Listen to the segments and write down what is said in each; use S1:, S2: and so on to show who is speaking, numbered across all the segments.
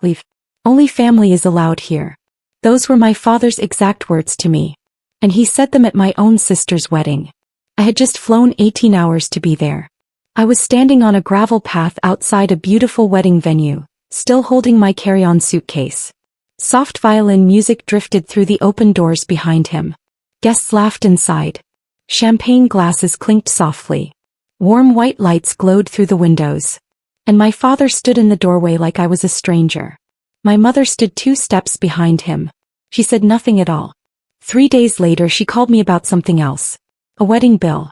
S1: Leave. Only family is allowed here. Those were my father's exact words to me. And he said them at my own sister's wedding. I had just flown 18 hours to be there. I was standing on a gravel path outside a beautiful wedding venue, still holding my carry-on suitcase. Soft violin music drifted through the open doors behind him. Guests laughed inside. Champagne glasses clinked softly. Warm white lights glowed through the windows. And my father stood in the doorway like I was a stranger. My mother stood 2 steps behind him. She said nothing at all. 3 days later she called me about something else. A wedding bill.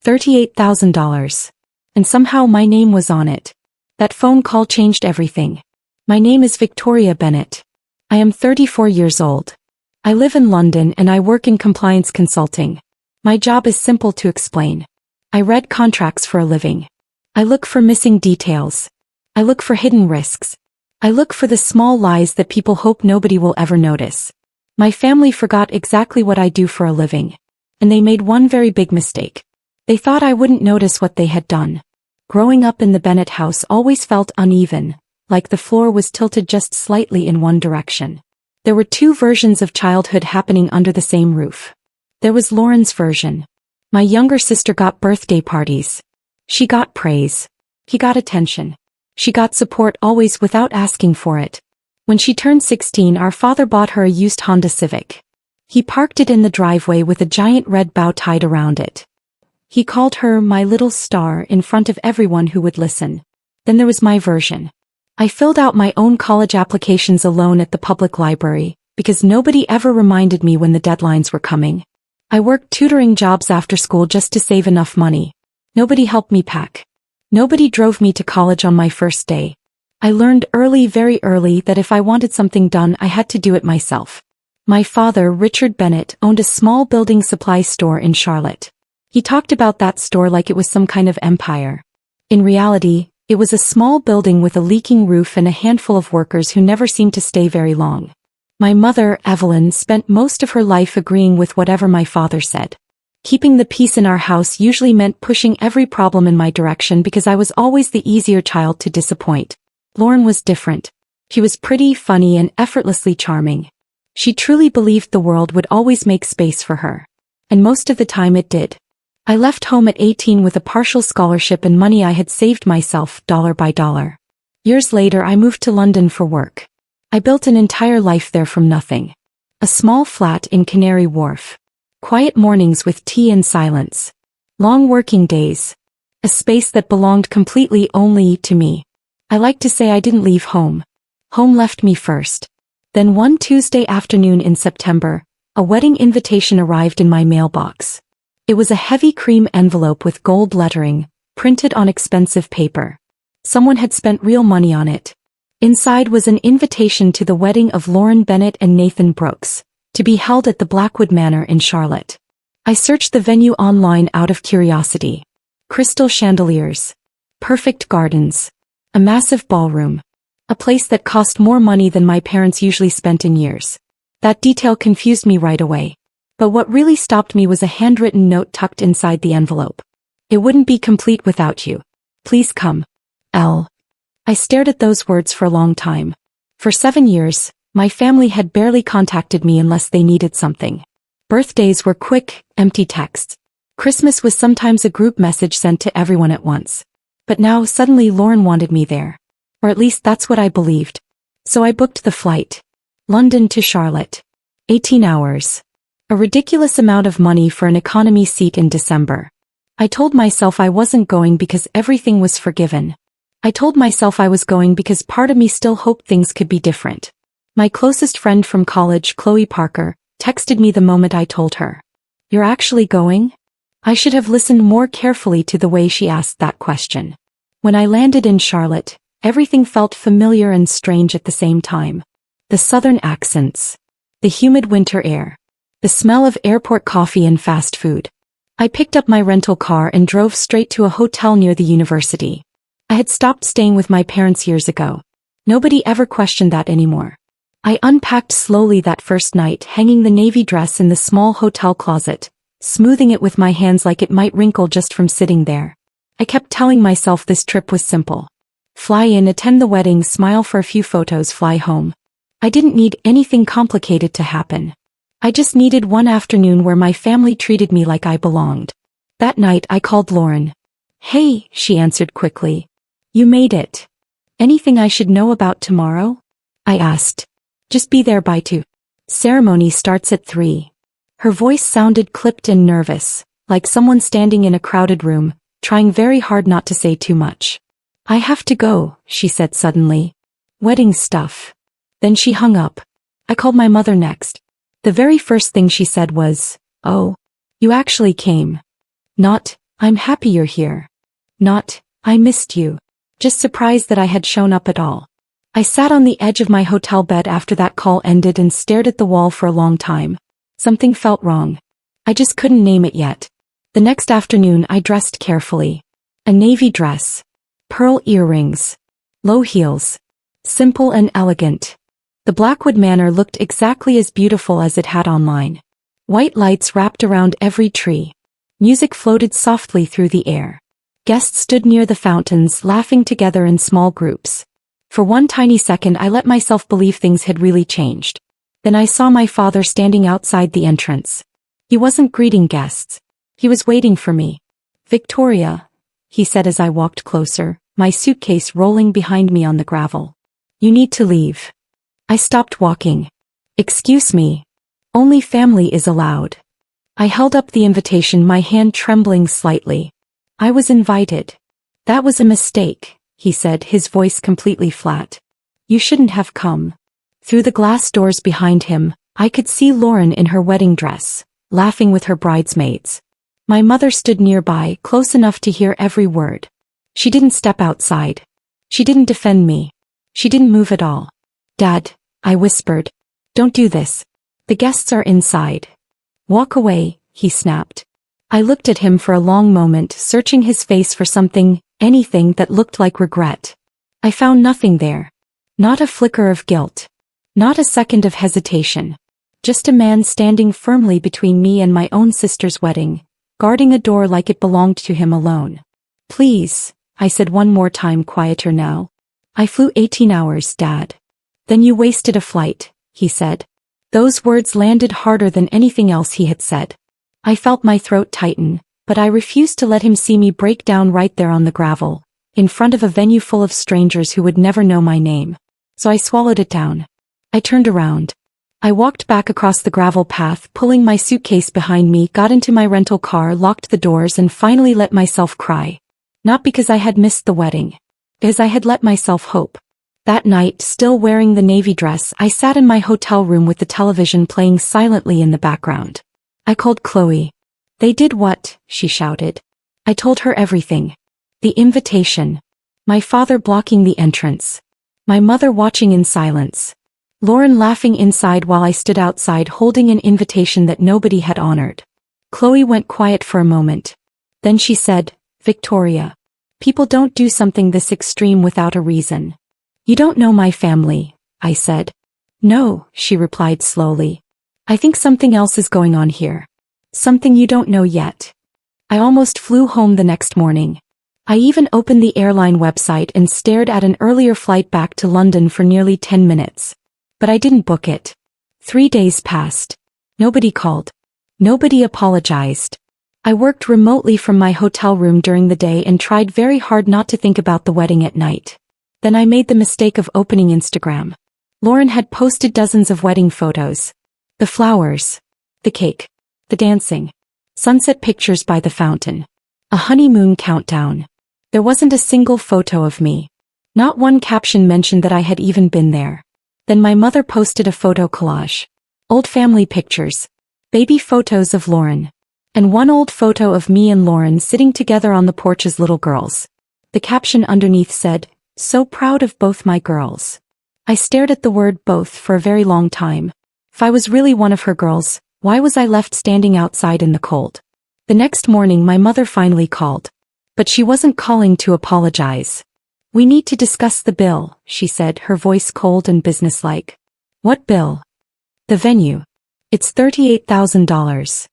S1: $38,000. And somehow my name was on it. That phone call changed everything. My name is Victoria Bennett. I am 34 years old. I live in London and I work in compliance consulting. My job is simple to explain. I read contracts for a living. I look for missing details. I look for hidden risks. I look for the small lies that people hope nobody will ever notice. My family forgot exactly what I do for a living. And they made one very big mistake. They thought I wouldn't notice what they had done. Growing up in the Bennett house always felt uneven, like the floor was tilted just slightly in one direction. There were 2 versions of childhood happening under the same roof. There was Lauren's version. My younger sister got birthday parties. She got praise. He got attention. She got support always without asking for it. When she turned 16, our father bought her a used Honda Civic. He parked it in the driveway with a giant red bow tied around it. He called her my little star in front of everyone who would listen. Then there was my version. I filled out my own college applications alone at the public library, because nobody ever reminded me when the deadlines were coming. I worked tutoring jobs after school just to save enough money. Nobody helped me pack. Nobody drove me to college on my first day. I learned early, very early, that if I wanted something done, I had to do it myself. My father, Richard Bennett, owned a small building supply store in Charlotte. He talked about that store like it was some kind of empire. In reality, it was a small building with a leaking roof and a handful of workers who never seemed to stay very long. My mother, Evelyn, spent most of her life agreeing with whatever my father said. Keeping the peace in our house usually meant pushing every problem in my direction because I was always the easier child to disappoint. Lauren was different. She was pretty, funny, and effortlessly charming. She truly believed the world would always make space for her. And most of the time it did. I left home at 18 with a partial scholarship and money I had saved myself, dollar by dollar. Years later I moved to London for work. I built an entire life there from nothing. A small flat in Canary Wharf. Quiet mornings with tea and silence. Long working days. A space that belonged completely only to me. I like to say I didn't leave home. Home left me first. Then one Tuesday afternoon in September, a wedding invitation arrived in my mailbox. It was a heavy cream envelope with gold lettering, printed on expensive paper. Someone had spent real money on it. Inside was an invitation to the wedding of Lauren Bennett and Nathan Brooks, to be held at the Blackwood Manor in Charlotte. I searched the venue online out of curiosity. Crystal chandeliers. Perfect gardens. A massive ballroom. A place that cost more money than my parents usually spent in years. That detail confused me right away. But what really stopped me was a handwritten note tucked inside the envelope. It wouldn't be complete without you. Please come. L. I stared at those words for a long time. For 7 years, my family had barely contacted me unless they needed something. Birthdays were quick, empty texts. Christmas was sometimes a group message sent to everyone at once. But now suddenly Lauren wanted me there. Or at least that's what I believed. So I booked the flight. London to Charlotte. 18 hours. A ridiculous amount of money for an economy seat in December. I told myself I wasn't going because everything was forgiven. I told myself I was going because part of me still hoped things could be different. My closest friend from college, Chloe Parker, texted me the moment I told her. "You're actually going?" I should have listened more carefully to the way she asked that question. When I landed in Charlotte, everything felt familiar and strange at the same time. The southern accents. The humid winter air. The smell of airport coffee and fast food. I picked up my rental car and drove straight to a hotel near the university. I had stopped staying with my parents years ago. Nobody ever questioned that anymore. I unpacked slowly that first night, hanging the navy dress in the small hotel closet, smoothing it with my hands like it might wrinkle just from sitting there. I kept telling myself this trip was simple. Fly in, attend the wedding, smile for a few photos, fly home. I didn't need anything complicated to happen. I just needed one afternoon where my family treated me like I belonged. That night I called Lauren. "Hey," she answered quickly. "You made it. Anything I should know about tomorrow?" I asked. "Just be there by 2. Ceremony starts at 3. Her voice sounded clipped and nervous, like someone standing in a crowded room, trying very hard not to say too much. "I have to go," she said suddenly. "Wedding stuff." Then she hung up. I called my mother next. The very first thing she said was, "Oh, you actually came." Not, "I'm happy you're here." Not, "I missed you." Just surprised that I had shown up at all. I sat on the edge of my hotel bed after that call ended and stared at the wall for a long time. Something felt wrong. I just couldn't name it yet. The next afternoon I dressed carefully. A navy dress. Pearl earrings. Low heels. Simple and elegant. The Blackwood Manor looked exactly as beautiful as it had online. White lights wrapped around every tree. Music floated softly through the air. Guests stood near the fountains, laughing together in small groups. For one tiny second I let myself believe things had really changed. Then I saw my father standing outside the entrance. He wasn't greeting guests. He was waiting for me. "Victoria," he said as I walked closer, my suitcase rolling behind me on the gravel. "You need to leave." I stopped walking. "Excuse me. Only family is allowed." I held up the invitation, my hand trembling slightly. "I was invited." "That was a mistake," he said, his voice completely flat. "You shouldn't have come." Through the glass doors behind him, I could see Lauren in her wedding dress, laughing with her bridesmaids. My mother stood nearby, close enough to hear every word. She didn't step outside. She didn't defend me. She didn't move at all. "Dad," I whispered. "Don't do this. The guests are inside." "Walk away," he snapped. I looked at him for a long moment, searching his face for something, anything that looked like regret. I found nothing there. Not a flicker of guilt. Not a second of hesitation. Just a man standing firmly between me and my own sister's wedding, guarding a door like it belonged to him alone. "Please," I said one more time, quieter now. "I flew 18 hours, Dad." "Then you wasted a flight," he said. Those words landed harder than anything else he had said. I felt my throat tighten, but I refused to let him see me break down right there on the gravel, in front of a venue full of strangers who would never know my name. So I swallowed it down. I turned around. I walked back across the gravel path, pulling my suitcase behind me, got into my rental car, locked the doors, and finally let myself cry. Not because I had missed the wedding. Because I had let myself hope. That night, still wearing the navy dress, I sat in my hotel room with the television playing silently in the background. I called Chloe. "They did what?" she shouted. I told her everything. The invitation. My father blocking the entrance. My mother watching in silence. Lauren laughing inside while I stood outside holding an invitation that nobody had honored. Chloe went quiet for a moment. Then she said, "Victoria, people don't do something this extreme without a reason." "You don't know my family," I said. "No," she replied slowly. "I think something else is going on here. Something you don't know yet." I almost flew home the next morning. I even opened the airline website and stared at an earlier flight back to London for nearly 10 minutes. But I didn't book it. 3 days passed. Nobody called. Nobody apologized. I worked remotely from my hotel room during the day and tried very hard not to think about the wedding at night. Then I made the mistake of opening Instagram. Lauren had posted dozens of wedding photos. The flowers. The cake. The dancing. Sunset pictures by the fountain. A honeymoon countdown. There wasn't a single photo of me. Not one caption mentioned that I had even been there. Then my mother posted a photo collage. Old family pictures. Baby photos of Lauren. And one old photo of me and Lauren sitting together on the porch as little girls. The caption underneath said, "So proud of both my girls." I stared at the word both for a very long time. If I was really one of her girls, why was I left standing outside in the cold? The next morning my mother finally called. But she wasn't calling to apologize. "We need to discuss the bill," she said, her voice cold and businesslike. "What bill?" "The venue. It's $38,000.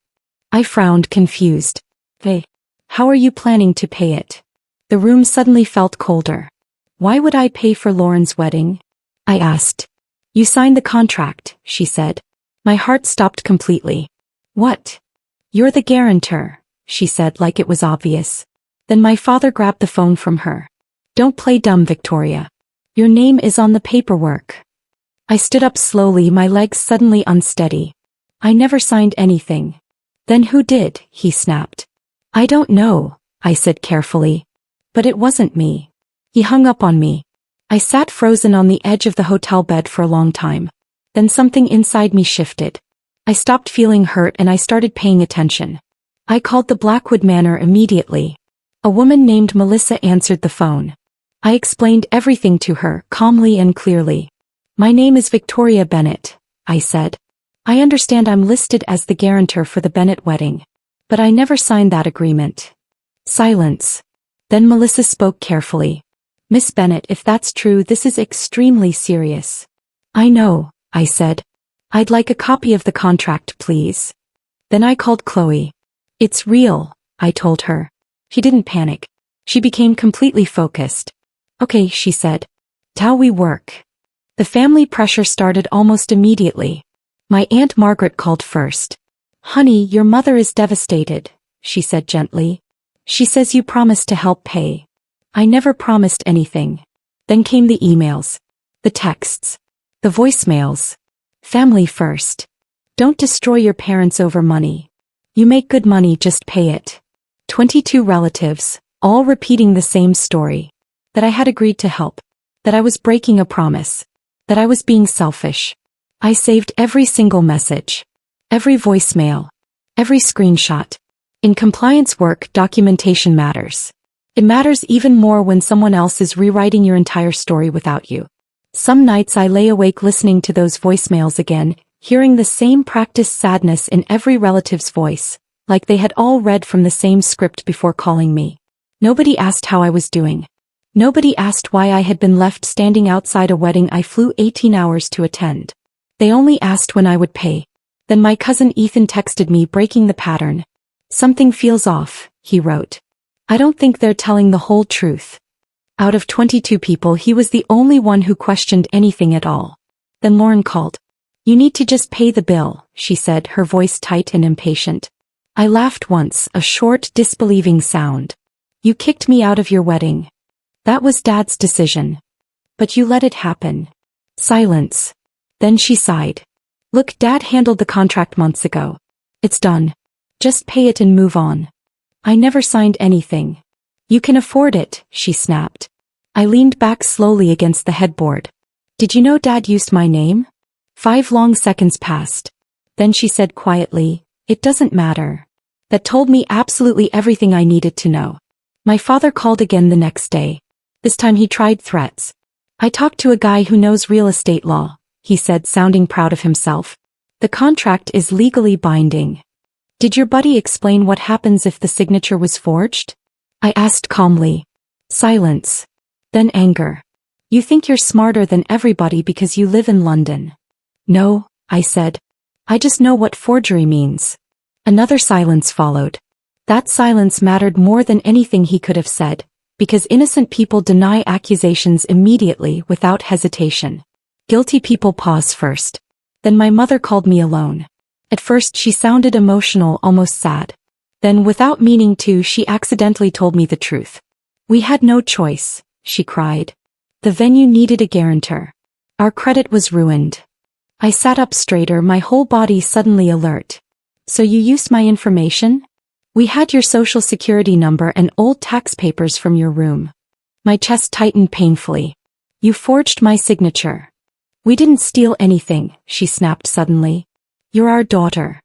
S1: I frowned, confused. "Hey, how are you planning to pay it?" The room suddenly felt colder. Why would I pay for Lauren's wedding? I asked. You signed the contract, she said. My heart stopped completely. What? You're the guarantor, she said like it was obvious. Then my father grabbed the phone from her. Don't play dumb, Victoria. Your name is on the paperwork. I stood up slowly, my legs suddenly unsteady. I never signed anything. Then who did? He snapped. I don't know, I said carefully. But it wasn't me. He hung up on me. I sat frozen on the edge of the hotel bed for a long time. Then something inside me shifted. I stopped feeling hurt and I started paying attention. I called the Blackwood Manor immediately. A woman named Melissa answered the phone. I explained everything to her, calmly and clearly. My name is Victoria Bennett, I said. I understand I'm listed as the guarantor for the Bennett wedding. But I never signed that agreement. Silence. Then Melissa spoke carefully. Miss Bennett, if that's true, this is extremely serious. I know, I said. I'd like a copy of the contract, please. Then I called Chloe. It's real, I told her. She didn't panic. She became completely focused. Okay, she said. It's how we work. The family pressure started almost immediately. My Aunt Margaret called first. Honey, your mother is devastated, she said gently. She says you promised to help pay. I never promised anything. Then came the emails, the texts, the voicemails. Family first. Don't destroy your parents over money. You make good money, just pay it. 22 relatives, all repeating the same story. That I had agreed to help. That I was breaking a promise. That I was being selfish. I saved every single message. Every voicemail. Every screenshot. In compliance work, documentation matters. It matters even more when someone else is rewriting your entire story without you. Some nights I lay awake listening to those voicemails again, hearing the same practiced sadness in every relative's voice, like they had all read from the same script before calling me. Nobody asked how I was doing. Nobody asked why I had been left standing outside a wedding I flew 18 hours to attend. They only asked when I would pay. Then my cousin Ethan texted me, breaking the pattern. Something feels off, he wrote. I don't think they're telling the whole truth. Out of 22 people, he was the only one who questioned anything at all. Then Lauren called. You need to just pay the bill, she said, her voice tight and impatient. I laughed once, a short, disbelieving sound. You kicked me out of your wedding. That was Dad's decision. But you let it happen. Silence. Then she sighed. Look, Dad handled the contract months ago. It's done. Just pay it and move on. I never signed anything. You can afford it, she snapped. I leaned back slowly against the headboard. Did you know Dad used my name? 5 long seconds passed. Then she said quietly, it doesn't matter. That told me absolutely everything I needed to know. My father called again the next day. This time he tried threats. I talked to a guy who knows real estate law, he said, sounding proud of himself. The contract is legally binding. Did your buddy explain what happens if the signature was forged? I asked calmly. Silence. Then anger. You think you're smarter than everybody because you live in London. No, I said. I just know what forgery means. Another silence followed. That silence mattered more than anything he could have said, because innocent people deny accusations immediately without hesitation. Guilty people pause first. Then my mother called me alone. At first she sounded emotional, almost sad. Then, without meaning to, she accidentally told me the truth. We had no choice, she cried. The venue needed a guarantor. Our credit was ruined. I sat up straighter, my whole body suddenly alert. So you used my information? We had your social security number and old tax papers from your room. My chest tightened painfully. You forged my signature. We didn't steal anything, she snapped suddenly. You're our daughter.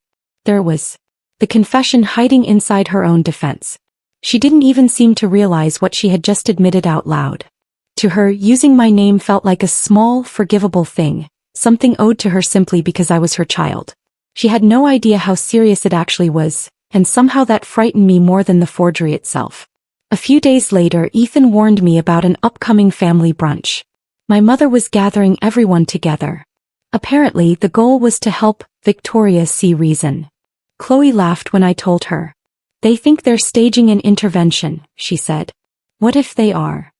S1: There was the confession hiding inside her own defense. She didn't even seem to realize what she had just admitted out loud. To her, using my name felt like a small, forgivable thing, something owed to her simply because I was her child. She had no idea how serious it actually was, and somehow that frightened me more than the forgery itself. A few days later, Ethan warned me about an upcoming family brunch. My mother was gathering everyone together. Apparently, the goal was to help Victoria see reason. Chloe laughed when I told her. They think they're staging an intervention, she said. What if they are?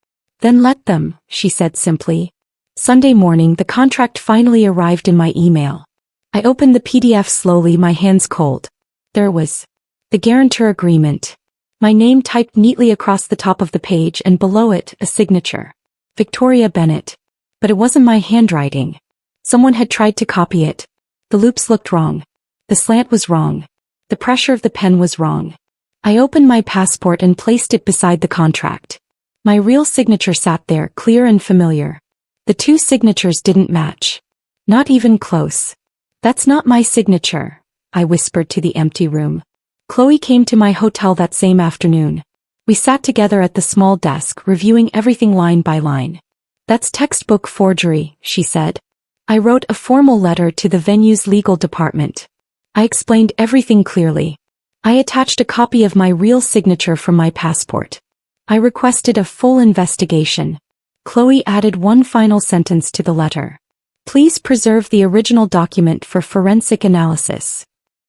S1: Then let them, she said simply. Sunday morning the contract finally arrived in my email. I opened the PDF slowly, my hands cold. There it was. The guarantor agreement. My name typed neatly across the top of the page and below it, a signature. Victoria Bennett. But it wasn't my handwriting. Someone had tried to copy it. The loops looked wrong. The slant was wrong. The pressure of the pen was wrong. I opened my passport and placed it beside the contract. My real signature sat there, clear and familiar. The two signatures didn't match. Not even close. That's not my signature, I whispered to the empty room. Chloe came to my hotel that same afternoon. We sat together at the small desk, reviewing everything line by line. That's textbook forgery, she said. I wrote a formal letter to the venue's legal department. I explained everything clearly. I attached a copy of my real signature from my passport. I requested a full investigation. Chloe added one final sentence to the letter. Please preserve the original document for forensic analysis.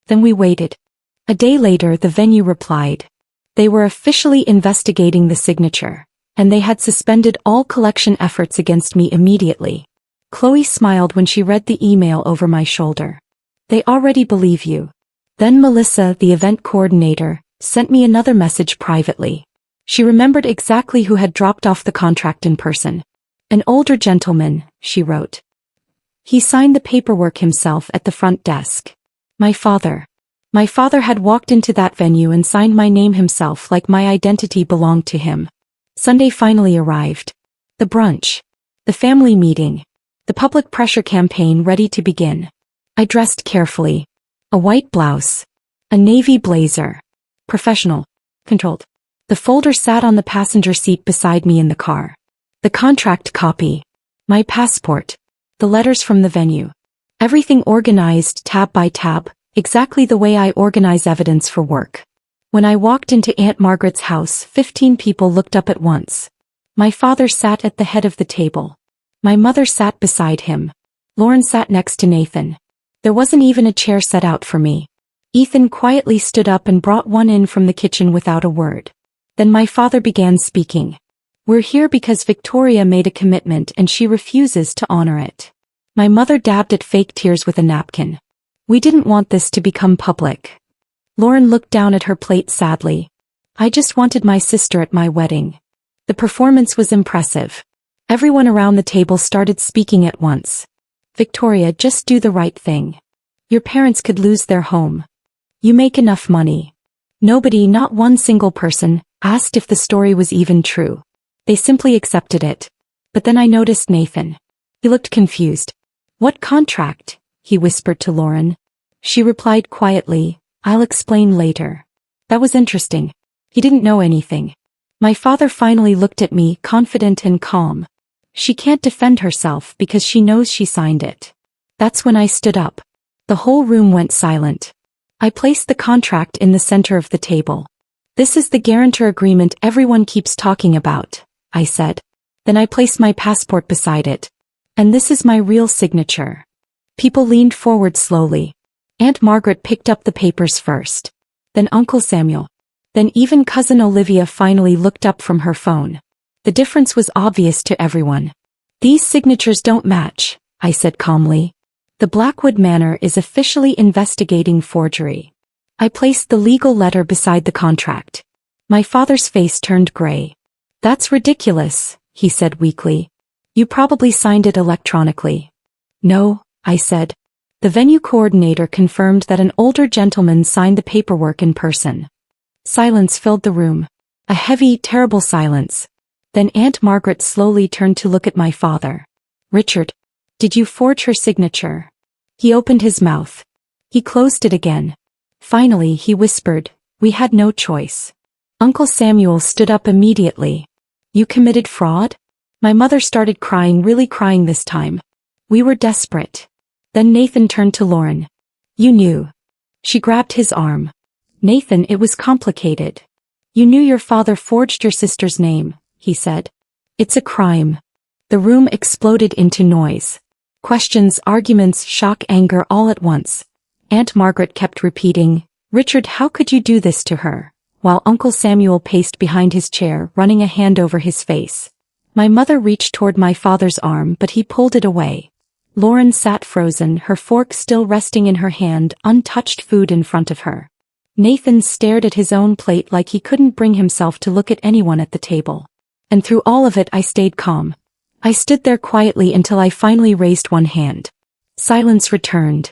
S1: Then we waited. A day later the venue replied. They were officially investigating the signature, and they had suspended all collection efforts against me immediately. Chloe smiled when she read the email over my shoulder. They already believe you. Then Melissa, the event coordinator, sent me another message privately. She remembered exactly who had dropped off the contract in person. An older gentleman, she wrote. He signed the paperwork himself at the front desk. My father. My father had walked into that venue and signed my name himself like my identity belonged to him. Sunday finally arrived. The brunch. The family meeting. The public pressure campaign ready to begin. I dressed carefully. A white blouse. A navy blazer. Professional. Controlled. The folder sat on the passenger seat beside me in the car. The contract copy. My passport. The letters from the venue. Everything organized tab by tab, exactly the way I organize evidence for work. When I walked into Aunt Margaret's house, 15 people looked up at once. My father sat at the head of the table. My mother sat beside him. Lauren sat next to Nathan. There wasn't even a chair set out for me. Ethan quietly stood up and brought one in from the kitchen without a word. Then my father began speaking. We're here because Victoria made a commitment and she refuses to honor it. My mother dabbed at fake tears with a napkin. We didn't want this to become public. Lauren looked down at her plate sadly. I just wanted my sister at my wedding. The performance was impressive. Everyone around the table started speaking at once. Victoria, just do the right thing. Your parents could lose their home. You make enough money. Nobody, not one single person, asked if the story was even true. They simply accepted it. But then I noticed Nathan. He looked confused. What contract? He whispered to Lauren. She replied quietly, I'll explain later. That was interesting. He didn't know anything. My father finally looked at me, confident and calm. She can't defend herself because she knows she signed it. That's when I stood up. The whole room went silent. I placed the contract in the center of the table. This is the guarantor agreement everyone keeps talking about, I said. Then I placed my passport beside it. And this is my real signature. People leaned forward slowly. Aunt Margaret picked up the papers first. Then Uncle Samuel. Then even Cousin Olivia finally looked up from her phone. The difference was obvious to everyone. These signatures don't match, I said calmly. The Blackwood Manor is officially investigating forgery. I placed the legal letter beside the contract. My father's face turned gray. That's ridiculous, he said weakly. You probably signed it electronically. No, I said. The venue coordinator confirmed that an older gentleman signed the paperwork in person. Silence filled the room. A heavy, terrible silence. Then Aunt Margaret slowly turned to look at my father. Richard, did you forge her signature? He opened his mouth. He closed it again. Finally, he whispered, we had no choice. Uncle Samuel stood up immediately. You committed fraud? My mother started crying, really crying this time. We were desperate. Then Nathan turned to Lauren. You knew. She grabbed his arm. Nathan, it was complicated. You knew your father forged your sister's name, he said. It's a crime. The room exploded into noise. Questions, arguments, shock, anger all at once. Aunt Margaret kept repeating, Richard, how could you do this to her? While Uncle Samuel paced behind his chair, running a hand over his face. My mother reached toward my father's arm, but he pulled it away. Lauren sat frozen, her fork still resting in her hand, untouched food in front of her. Nathan stared at his own plate like he couldn't bring himself to look at anyone at the table. And through all of it I stayed calm. I stood there quietly until I finally raised one hand. Silence returned.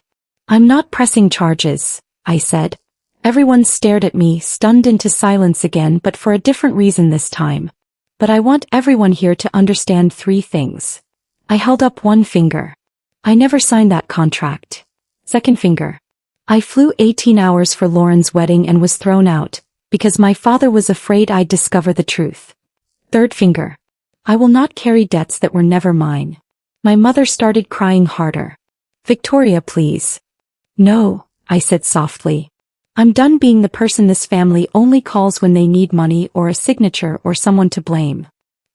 S1: "I'm not pressing charges," I said. Everyone stared at me, stunned into silence again, but for a different reason this time. "But I want everyone here to understand 3 things." I held up one finger. "I never signed that contract." Second finger. "I flew 18 hours for Lauren's wedding and was thrown out, because my father was afraid I'd discover the truth." Third finger. "I will not carry debts that were never mine." My mother started crying harder. "Victoria, please." "No," I said softly. "I'm done being the person this family only calls when they need money or a signature or someone to blame."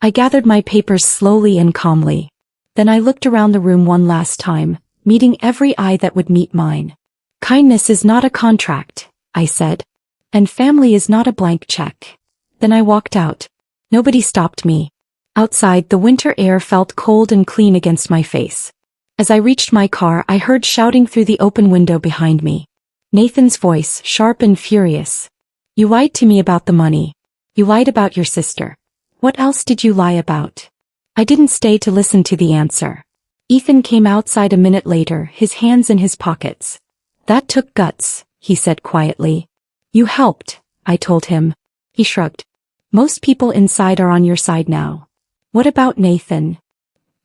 S1: I gathered my papers slowly and calmly. Then I looked around the room one last time, meeting every eye that would meet mine. "Kindness is not a contract," I said. "And family is not a blank check." Then I walked out. Nobody stopped me. Outside, the winter air felt cold and clean against my face. As I reached my car, I heard shouting through the open window behind me. Nathan's voice, sharp and furious. "You lied to me about the money. You lied about your sister. What else did you lie about?" I didn't stay to listen to the answer. Ethan came outside a minute later, his hands in his pockets. "That took guts," he said quietly. "You helped," I told him. He shrugged. "Most people inside are on your side now." "What about Nathan?"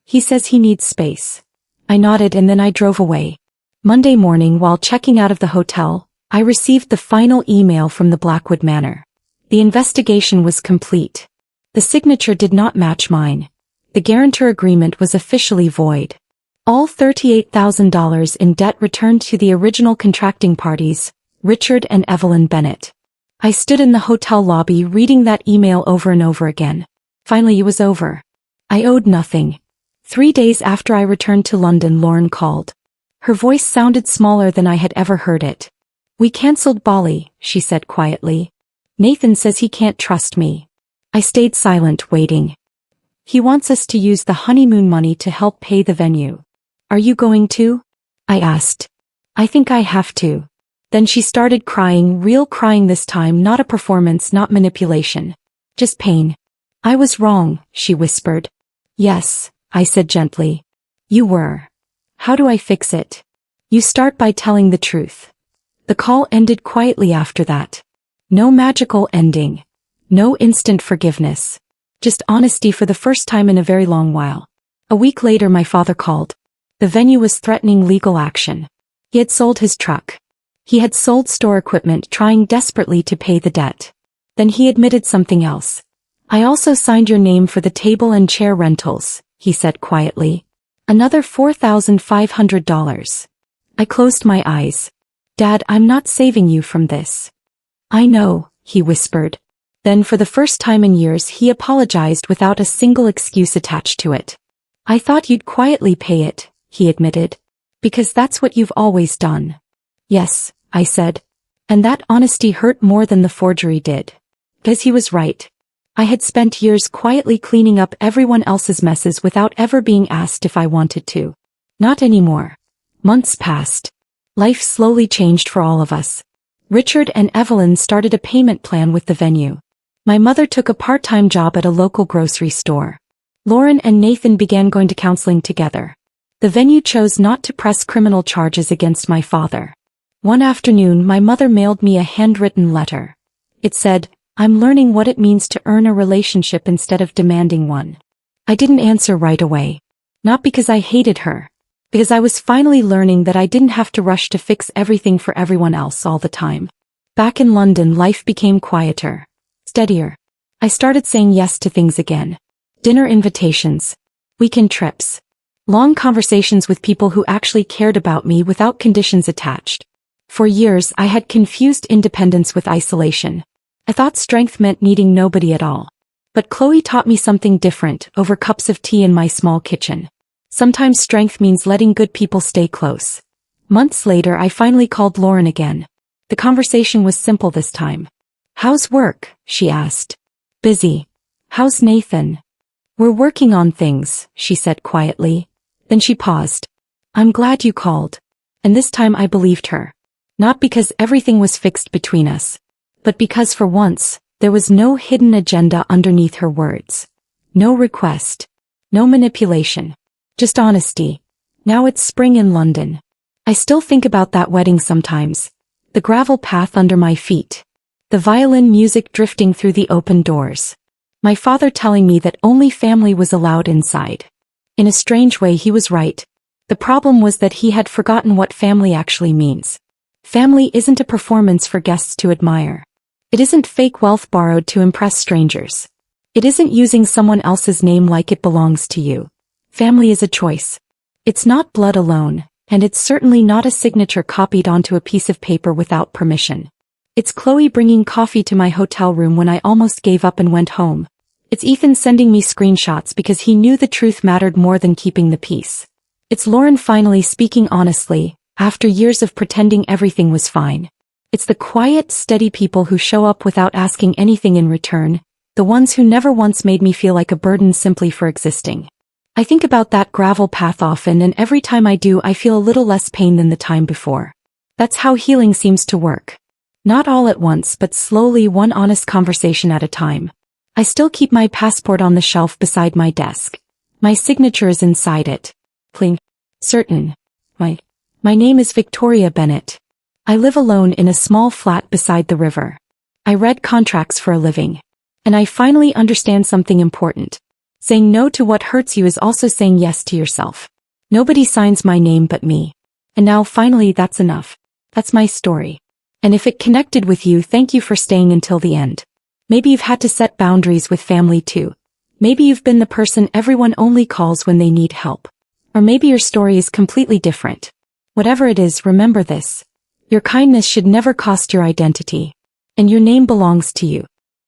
S1: "He says he needs space." I nodded and then I drove away. Monday morning, while checking out of the hotel, I received the final email from the Blackwood Manor. The investigation was complete. The signature did not match mine. The guarantor agreement was officially void. All $38,000 in debt returned to the original contracting parties, Richard and Evelyn Bennett. I stood in the hotel lobby reading that email over and over again. Finally it was over. I owed nothing. 3 days after I returned to London, Lauren called. Her voice sounded smaller than I had ever heard it. "We cancelled Bali," she said quietly. "Nathan says he can't trust me." I stayed silent, waiting. "He wants us to use the honeymoon money to help pay the venue. Are you going to?" I asked. "I think I have to." Then she started crying, real crying this time, not a performance, not manipulation. Just pain. "I was wrong," she whispered. "Yes," I said gently. "You were. How do I fix it?" "You start by telling the truth." The call ended quietly after that. No magical ending. No instant forgiveness. Just honesty for the first time in a very long while. A week later my father called. The venue was threatening legal action. He had sold his truck. He had sold store equipment, trying desperately to pay the debt. Then he admitted something else. "I also signed your name for the table and chair rentals," he said quietly. "Another $4,500. I closed my eyes. "Dad, I'm not saving you from this." "I know," he whispered. Then for the first time in years he apologized without a single excuse attached to it. "I thought you'd quietly pay it," he admitted. "Because that's what you've always done." "Yes," I said. And that honesty hurt more than the forgery did. Because he was right. I had spent years quietly cleaning up everyone else's messes without ever being asked if I wanted to. Not anymore. Months passed. Life slowly changed for all of us. Richard and Evelyn started a payment plan with the venue. My mother took a part-time job at a local grocery store. Lauren and Nathan began going to counseling together. The venue chose not to press criminal charges against my father. One afternoon my mother mailed me a handwritten letter. It said, "I'm learning what it means to earn a relationship instead of demanding one." I didn't answer right away. Not because I hated her. Because I was finally learning that I didn't have to rush to fix everything for everyone else all the time. Back in London, life became quieter. Steadier. I started saying yes to things again. Dinner invitations. Weekend trips. Long conversations with people who actually cared about me without conditions attached. For years I had confused independence with isolation. I thought strength meant needing nobody at all. But Chloe taught me something different over cups of tea in my small kitchen. Sometimes strength means letting good people stay close. Months later I finally called Lauren again. The conversation was simple this time. "How's work?" she asked. "Busy." "How's Nathan?" We're working on things, she said quietly. Then she paused. I'm glad you called. And this time I believed her. Not because everything was fixed between us, but because for once, there was no hidden agenda underneath her words. No request. No manipulation. Just honesty. Now it's spring in London. I still think about that wedding sometimes. The gravel path under my feet. The violin music drifting through the open doors. My father telling me that only family was allowed inside. In a strange way he was right. The problem was that he had forgotten what family actually means. Family isn't a performance for guests to admire. It isn't fake wealth borrowed to impress strangers. It isn't using someone else's name like it belongs to you. Family is a choice. It's not blood alone, and it's certainly not a signature copied onto a piece of paper without permission. It's Chloe bringing coffee to my hotel room when I almost gave up and went home. It's Ethan sending me screenshots because he knew the truth mattered more than keeping the peace. It's Lauren finally speaking honestly, after years of pretending everything was fine. It's the quiet, steady people who show up without asking anything in return, the ones who never once made me feel like a burden simply for existing. I think about that gravel path often, and every time I do I feel a little less pain than the time before. That's how healing seems to work. Not all at once, but slowly, one honest conversation at a time. I still keep my passport on the shelf beside my desk. My signature is inside it. Cling. Certain. My name is Victoria Bennett. I live alone in a small flat beside the river. I read contracts for a living. And I finally understand something important. Saying no to what hurts you is also saying yes to yourself. Nobody signs my name but me. And now finally that's enough. That's my story. And if it connected with you, thank you for staying until the end. Maybe you've had to set boundaries with family too. Maybe you've been the person everyone only calls when they need help. Or maybe your story is completely different. Whatever it is, remember this. Your kindness should never cost your identity. And your name belongs to you.